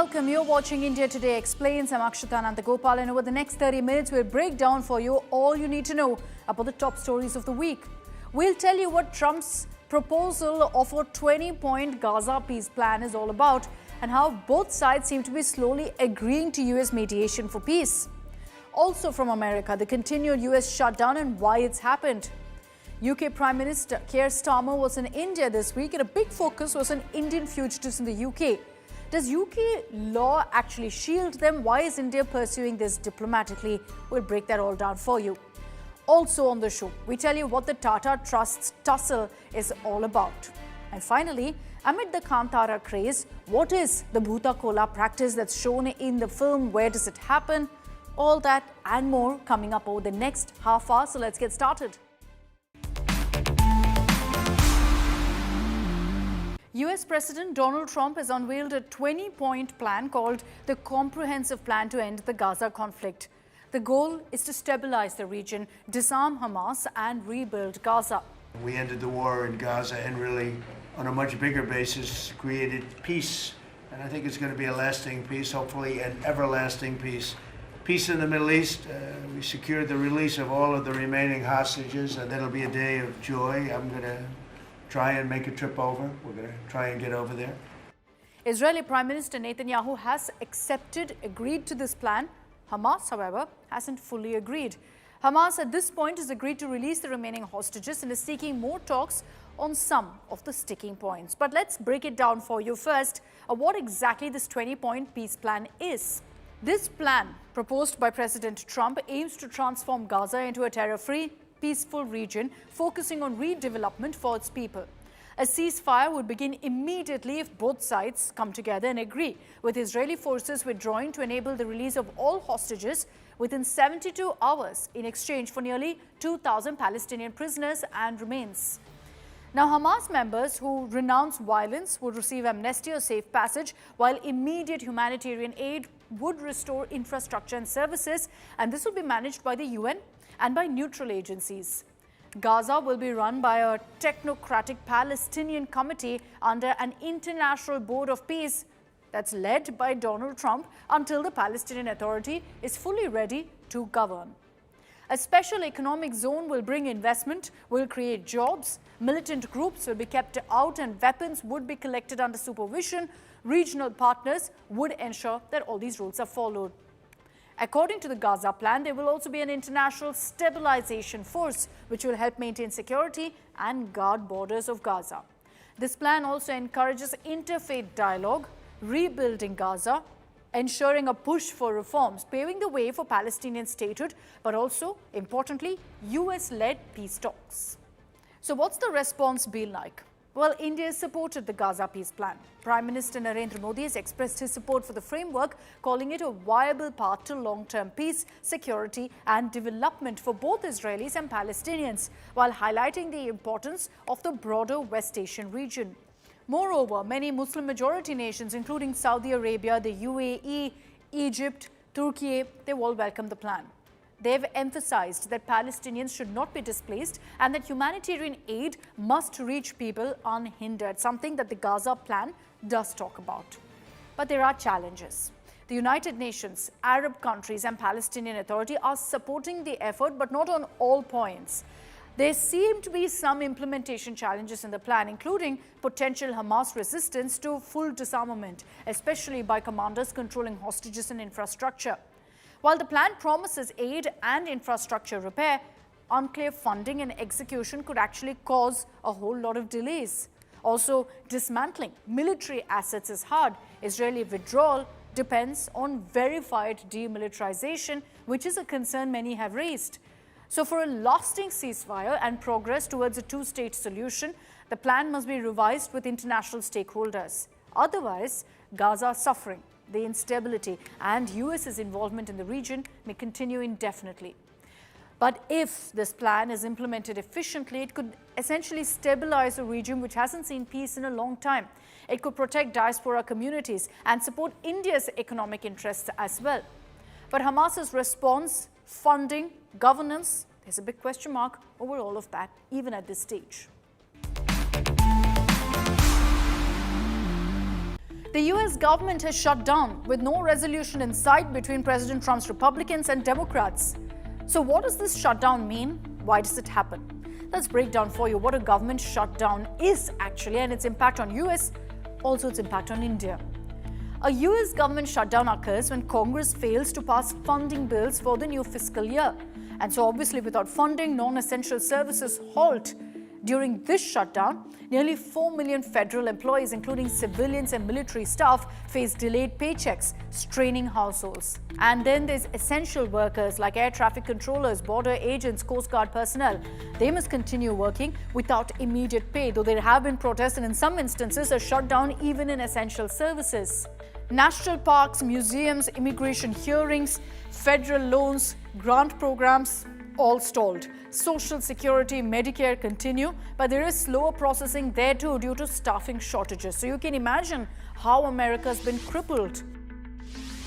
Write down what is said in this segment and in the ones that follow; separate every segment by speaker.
Speaker 1: Welcome. You're watching India Today Explains. I'm Akshita Nandagopal, and over the next 30 minutes, we'll break down for you all you need to know about the top stories of the week. We'll tell you what Trump's proposal of a 20-point Gaza peace plan is all about and how both sides seem to be slowly agreeing to US mediation for peace. Also from America, the continued US shutdown and why it's happened. UK Prime Minister Keir Starmer was in India this week, and a big focus was on Indian fugitives in the UK. Does UK law actually shield them? Why is India pursuing this diplomatically? We'll break that all down for you. Also on the show, we tell you what the Tata Trusts tussle is all about. And finally, amid the Kantara craze, what is the Bhuta Kola practice that's shown in the film? Where does it happen? All that and more coming up over the next half hour. So let's get started. US President Donald Trump has unveiled a 20-point plan called the Comprehensive Plan to End the Gaza Conflict. The goal is to stabilize the region, disarm Hamas and rebuild Gaza.
Speaker 2: We ended the war in Gaza and really, on a much bigger basis, created peace. And I think it's going to be a lasting peace, hopefully an everlasting peace. Peace in the Middle East. We secured the release of all of the remaining hostages, and that'll be a day of joy. I'm going to try and make a trip over. We're going to try and get over there.
Speaker 1: Israeli Prime Minister Netanyahu has agreed to this plan. Hamas, however, hasn't fully agreed. Hamas at this point has agreed to release the remaining hostages and is seeking more talks on some of the sticking points. But let's break it down for you first, what exactly this 20-point peace plan is. This plan, proposed by President Trump, aims to transform Gaza into a terror-free, peaceful region, focusing on redevelopment for its people. A ceasefire would begin immediately if both sides come together and agree, with Israeli forces withdrawing to enable the release of all hostages within 72 hours in exchange for nearly 2,000 Palestinian prisoners and remains. Now, Hamas members who renounce violence would receive amnesty or safe passage, while immediate humanitarian aid would restore infrastructure and services, and this will be managed by the UN and by neutral agencies. Gaza will be run by a technocratic Palestinian committee under an international board of peace that's led by Donald Trump until the Palestinian Authority is fully ready to govern. A special economic zone will bring investment, will create jobs, militant groups will be kept out, and weapons would be collected under supervision. Regional partners would ensure that all these rules are followed. According to the Gaza plan, there will also be an international stabilization force which will help maintain security and guard borders of Gaza. This plan also encourages interfaith dialogue, rebuilding Gaza, ensuring a push for reforms, paving the way for Palestinian statehood, but also, importantly, US-led peace talks. So what's the response been like? Well, India has supported the Gaza peace plan. Prime Minister Narendra Modi has expressed his support for the framework, calling it a viable path to long-term peace, security and development for both Israelis and Palestinians, while highlighting the importance of the broader West Asian region. Moreover, many Muslim-majority nations, including Saudi Arabia, the UAE, Egypt, Turkey, they've all welcomed the plan. They've emphasized that Palestinians should not be displaced and that humanitarian aid must reach people unhindered, something that the Gaza plan does talk about. But there are challenges. The United Nations, Arab countries and Palestinian Authority are supporting the effort, but not on all points. There seem to be some implementation challenges in the plan, including potential Hamas resistance to full disarmament, especially by commanders controlling hostages and infrastructure. While the plan promises aid and infrastructure repair, unclear funding and execution could actually cause a whole lot of delays. Also, dismantling military assets is hard. Israeli withdrawal depends on verified demilitarization, which is a concern many have raised. So for a lasting ceasefire and progress towards a two-state solution, the plan must be revised with international stakeholders. Otherwise, Gaza's suffering, the instability and US's involvement in the region may continue indefinitely. But if this plan is implemented efficiently, it could essentially stabilize a region which hasn't seen peace in a long time. It could protect diaspora communities and support India's economic interests as well. But Hamas's response, funding, governance, there's a big question mark over all of that, even at this stage. The US government has shut down with no resolution in sight between President Trump's Republicans and Democrats. So what does this shutdown mean? Why does it happen? Let's break down for you what a government shutdown is actually and its impact on US, also its impact on India. A US government shutdown occurs when Congress fails to pass funding bills for the new fiscal year. And so obviously without funding, non-essential services halt. During this shutdown, nearly 4 million federal employees, including civilians and military staff, face delayed paychecks, straining households. And then there's essential workers like air traffic controllers, border agents, Coast Guard personnel. They must continue working without immediate pay, though there have been protests and in some instances a shutdown even in essential services. National parks, museums, immigration hearings, federal loans, grant programs, all stalled. Social Security, Medicare continue, but there is slower processing there too due to staffing shortages. So you can imagine how America's been crippled.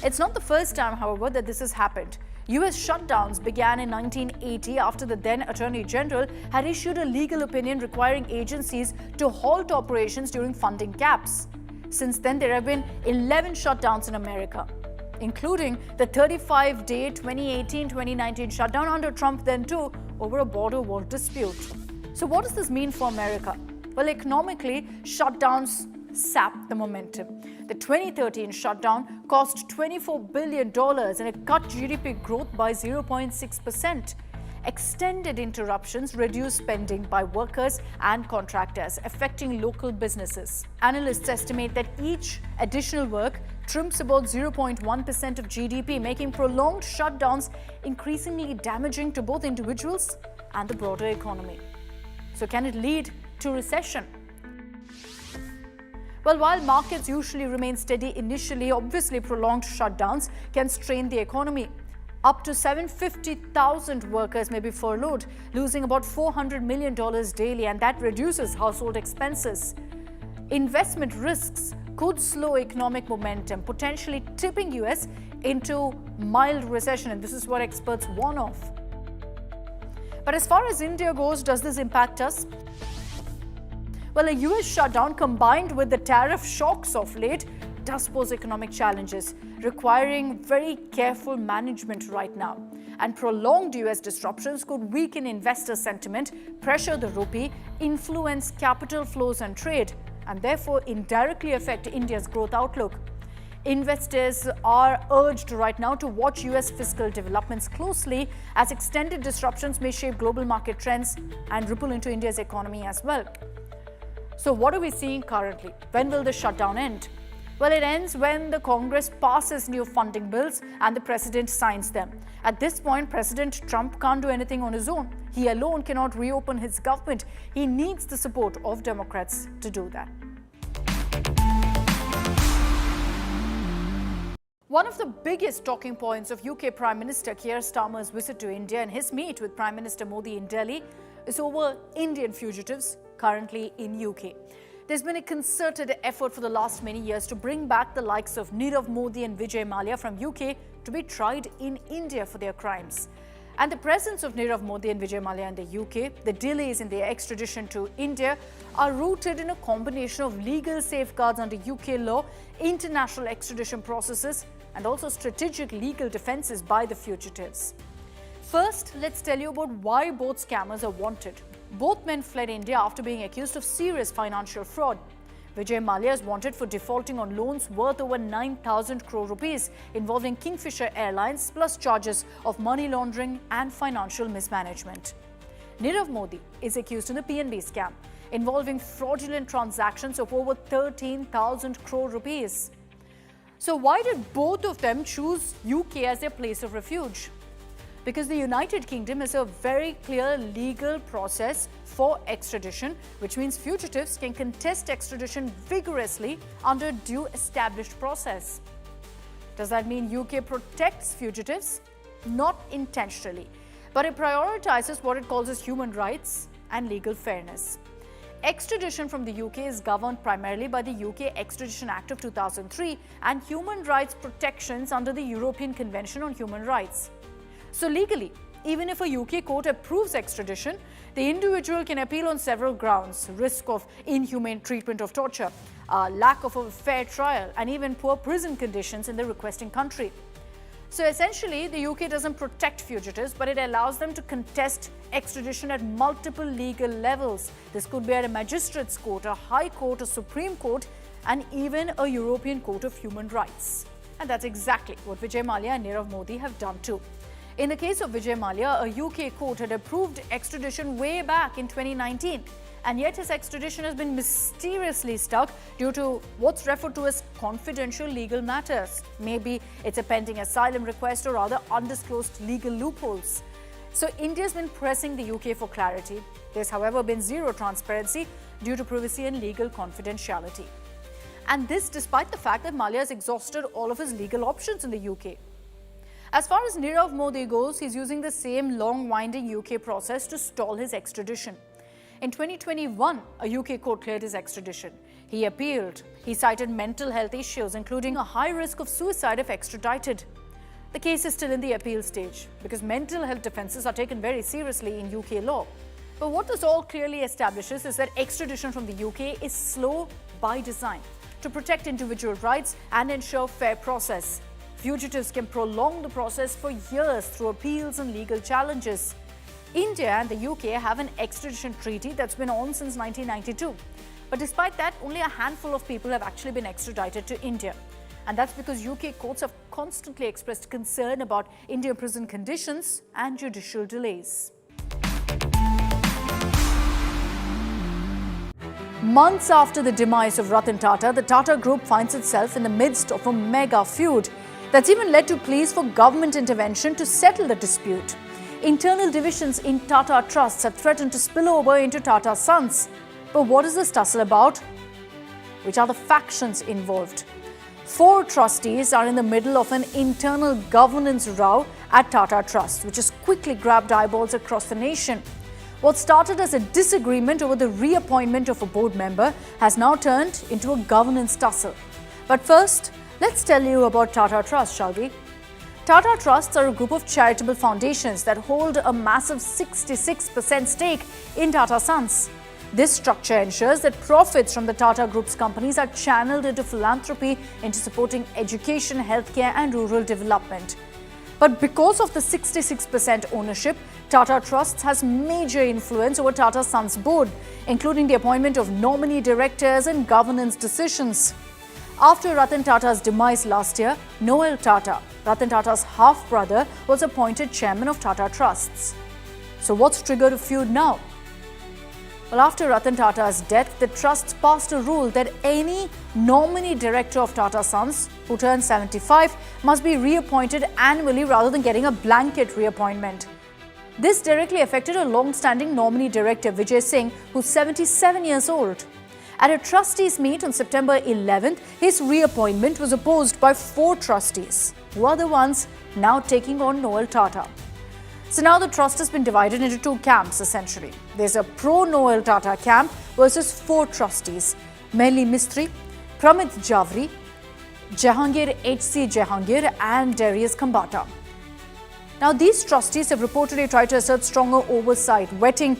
Speaker 1: It's not the first time, however, that this has happened. US shutdowns began in 1980 after the then Attorney General had issued a legal opinion requiring agencies to halt operations during funding gaps. Since then, there have been 11 shutdowns in America, including the 35-day 2018-2019 shutdown under Trump then too over a border wall dispute. So what does this mean for America? Well, economically, shutdowns sap the momentum. The 2013 shutdown cost $24 billion and it cut GDP growth by 0.6%. Extended interruptions reduce spending by workers and contractors, affecting local businesses. Analysts estimate that each additional work trims about 0.1% of GDP, making prolonged shutdowns increasingly damaging to both individuals and the broader economy. So can it lead to recession? Well, while markets usually remain steady initially, obviously prolonged shutdowns can strain the economy. Up to 750,000 workers may be furloughed, losing about $400 million daily, and that reduces household expenses. Investment risks could slow economic momentum, potentially tipping US into mild recession, and this is what experts warn of. But as far as India goes, does this impact us? Well, a US shutdown combined with the tariff shocks of late does pose economic challenges, requiring very careful management right now. And prolonged US disruptions could weaken investor sentiment, pressure the rupee, influence capital flows and trade, and therefore indirectly affect India's growth outlook. Investors are urged right now to watch US fiscal developments closely, as extended disruptions may shape global market trends and ripple into India's economy as well. So what are we seeing currently? When will the shutdown end? Well, it ends when the Congress passes new funding bills and the President signs them. At this point, President Trump can't do anything on his own. He alone cannot reopen his government. He needs the support of Democrats to do that. One of the biggest talking points of UK Prime Minister Keir Starmer's visit to India and his meet with Prime Minister Modi in Delhi is over Indian fugitives currently in UK. There's been a concerted effort for the last many years to bring back the likes of Nirav Modi and Vijay Mallya from UK to be tried in India for their crimes. And the presence of Nirav Modi and Vijay Mallya in the UK, the delays in their extradition to India, are rooted in a combination of legal safeguards under UK law, international extradition processes, and also strategic legal defenses by the fugitives. First, let's tell you about why both scammers are wanted. Both men fled India after being accused of serious financial fraud. Vijay Mallya is wanted for defaulting on loans worth over 9,000 crore rupees involving Kingfisher Airlines, plus charges of money laundering and financial mismanagement. Nirav Modi is accused in the PNB scam involving fraudulent transactions of over 13,000 crore rupees. So why did both of them choose UK as their place of refuge? Because the United Kingdom is a very clear legal process for extradition, which means fugitives can contest extradition vigorously under due established process. Does that mean UK protects fugitives? Not intentionally, but it prioritizes what it calls as human rights and legal fairness. Extradition from the UK is governed primarily by the UK Extradition Act of 2003 and human rights protections under the European Convention on Human Rights. So legally, even if a UK court approves extradition, the individual can appeal on several grounds: risk of inhumane treatment of torture, lack of a fair trial, and even poor prison conditions in the requesting country. So essentially, the UK doesn't protect fugitives, but it allows them to contest extradition at multiple legal levels. This could be at a magistrate's court, a high court, a Supreme Court, and even a European Court of Human Rights. And that's exactly what Vijay Mallya and Nirav Modi have done too. In the case of Vijay Mallya, a UK court had approved extradition way back in 2019. And yet his extradition has been mysteriously stuck due to what's referred to as confidential legal matters. Maybe it's a pending asylum request or other undisclosed legal loopholes. So India's been pressing the UK for clarity. There's, however, been zero transparency due to privacy and legal confidentiality. And this despite the fact that Mallya has exhausted all of his legal options in the UK. As far as Nirav Modi goes, he's using the same long-winding UK process to stall his extradition. In 2021, a UK court cleared his extradition. He appealed. He cited mental health issues, including a high risk of suicide if extradited. The case is still in the appeal stage because mental health defences are taken very seriously in UK law. But what this all clearly establishes is that extradition from the UK is slow by design to protect individual rights and ensure fair process. Fugitives can prolong the process for years through appeals and legal challenges. India and the UK have an extradition treaty that's been on since 1992. But despite that, only a handful of people have actually been extradited to India. And that's because UK courts have constantly expressed concern about Indian prison conditions and judicial delays. Months after the demise of Ratan Tata, the Tata Group finds itself in the midst of a mega feud that's even led to pleas for government intervention to settle the dispute. Internal divisions in Tata Trusts have threatened to spill over into Tata Sons. But what is this tussle about? Which are the factions involved? 4 trustees are in the middle of an internal governance row at Tata Trusts, which has quickly grabbed eyeballs across the nation. What started as a disagreement over the reappointment of a board member has now turned into a governance tussle. But first, let's tell you about Tata Trusts, shall we? Tata Trusts are a group of charitable foundations that hold a massive 66% stake in Tata Sons. This structure ensures that profits from the Tata Group's companies are channeled into philanthropy, into supporting education, healthcare and rural development. But because of the 66% ownership, Tata Trusts has major influence over Tata Sons board, including the appointment of nominee directors and governance decisions. After Ratan Tata's demise last year, Noel Tata, Ratan Tata's half-brother, was appointed chairman of Tata Trusts. So what's triggered a feud now? Well, after Ratan Tata's death, the trusts passed a rule that any nominee director of Tata Sons who turns 75 must be reappointed annually rather than getting a blanket reappointment. This directly affected a long-standing nominee director, Vijay Singh, who's 77 years old. At a trustees meet on September 11th, his reappointment was opposed by 4 trustees, who are the ones now taking on Noel Tata. So now the trust has been divided into 2 camps essentially. There's a pro-Noel Tata camp versus 4 trustees, Mehli Mistry, Pramit Javri, Jahangir H.C. Jahangir and Darius Kambata. Now these trustees have reportedly tried to assert stronger oversight, wetting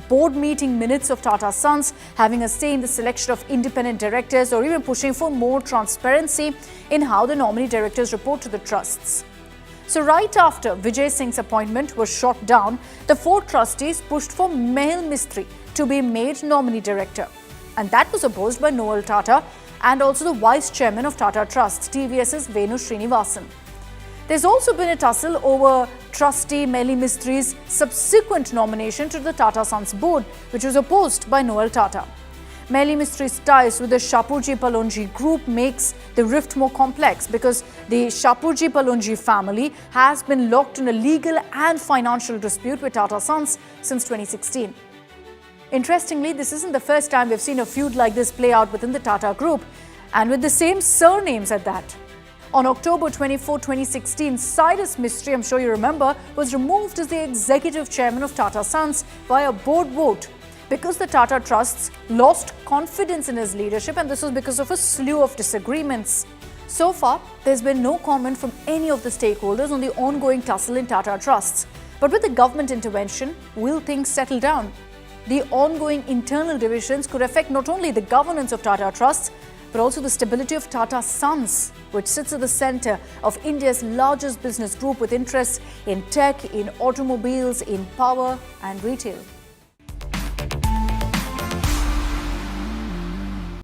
Speaker 1: board meeting minutes of Tata Sons, having a say in the selection of independent directors or even pushing for more transparency in how the nominee directors report to the trusts. So right after Vijay Singh's appointment was shot down, the 4 trustees pushed for Mehli Mistry to be made nominee director. And that was opposed by Noel Tata and also the vice chairman of Tata Trusts, TVS's Venu Srinivasan. There's also been a tussle over trustee Mehli Mistry's subsequent nomination to the Tata Sons board, which was opposed by Noel Tata. Mehli Mistry's ties with the Shapoorji Pallonji group makes the rift more complex because the Shapoorji Pallonji family has been locked in a legal and financial dispute with Tata Sons since 2016. Interestingly, this isn't the first time we've seen a feud like this play out within the Tata group, and with the same surnames at that. On October 24, 2016, Cyrus Mistry, I'm sure you remember, was removed as the executive chairman of Tata Sons via board vote because the Tata Trusts lost confidence in his leadership, and this was because of a slew of disagreements. So far, there's been no comment from any of the stakeholders on the ongoing tussle in Tata Trusts. But with the government intervention, will things settle down? the ongoing internal divisions could affect not only the governance of Tata Trusts, but also the stability of Tata Sons, which sits at the center of India's largest business group with interests in tech, in automobiles, in power and retail.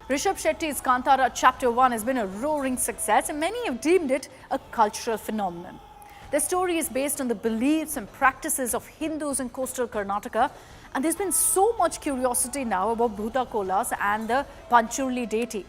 Speaker 1: Rishabh Shetty's Kantara Chapter 1 has been a roaring success and many have deemed it a cultural phenomenon. The story is based on the beliefs and practices of Hindus in coastal Karnataka, and there's been so much curiosity now about Bhuta Kolas and the Panjurli deity.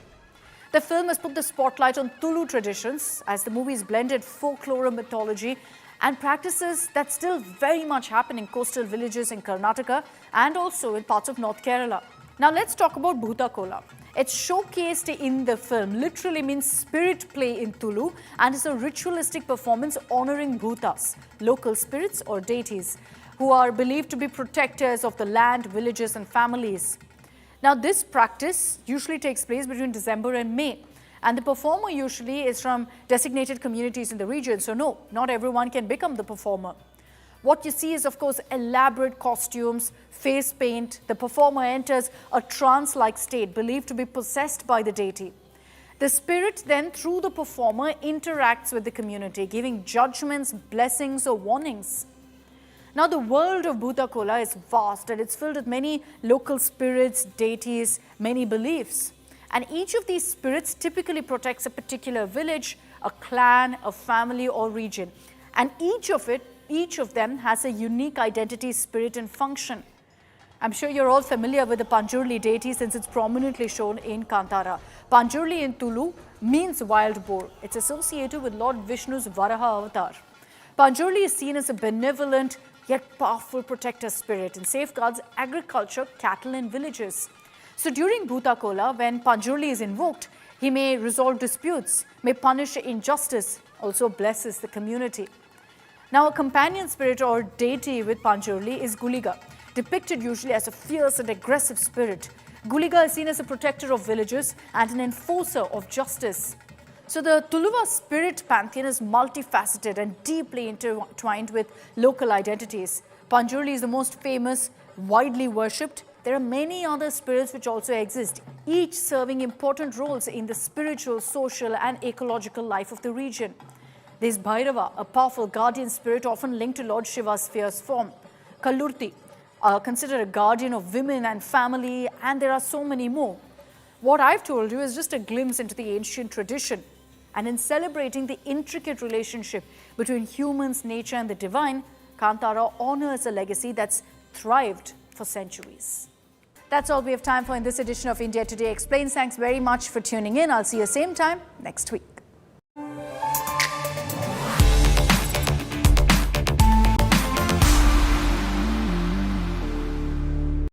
Speaker 1: The film has put the spotlight on Tulu traditions as the movie's blended folklore, mythology and practices that still very much happen in coastal villages in Karnataka and also in parts of North Kerala. Now let's talk about Bhuta Kola. It's showcased in the film, literally means spirit play in Tulu, and is a ritualistic performance honoring Bhutas, local spirits or deities, who are believed to be protectors of the land, villages and families. Now this practice usually takes place between December and May, and the performer usually is from designated communities in the region, so no, not everyone can become the performer. What you see is, of course, elaborate costumes, face paint. The performer enters a trance-like state believed to be possessed by the deity. The spirit then, through the performer, interacts with the community, giving judgments, blessings or warnings. Now, the world of Bhuta Kola is vast and it's filled with many local spirits, deities, many beliefs. And each of these spirits typically protects a particular village, a clan, a family or region. And each of them has a unique identity, spirit and function. I'm sure you're all familiar with the Panjurli deity since it's prominently shown in Kantara. Panjurli in Tulu means wild boar. It's associated with Lord Vishnu's Varaha avatar. Panjurli is seen as a benevolent yet powerful protector spirit and safeguards agriculture, cattle and villages. So during Bhuta Kola, when Panjurli is invoked, he may resolve disputes, may punish injustice, also blesses the community. Now, a companion spirit or deity with Panjurli is Guliga, depicted usually as a fierce and aggressive spirit. Guliga is seen as a protector of villages and an enforcer of justice. So the Tuluva spirit pantheon is multifaceted and deeply intertwined with local identities. Panjurli is the most famous, widely worshipped. There are many other spirits which also exist, each serving important roles in the spiritual, social and ecological life of the region. There's Bhairava, a powerful guardian spirit often linked to Lord Shiva's fierce form. Kallurti, considered a guardian of women and family, and there are so many more. What I've told you is just a glimpse into the ancient tradition. And in celebrating the intricate relationship between humans, nature and the divine, Kantara honors a legacy that's thrived for centuries. That's all we have time for in this edition of India Today Explains. Thanks very much for tuning in. I'll see you same time next week.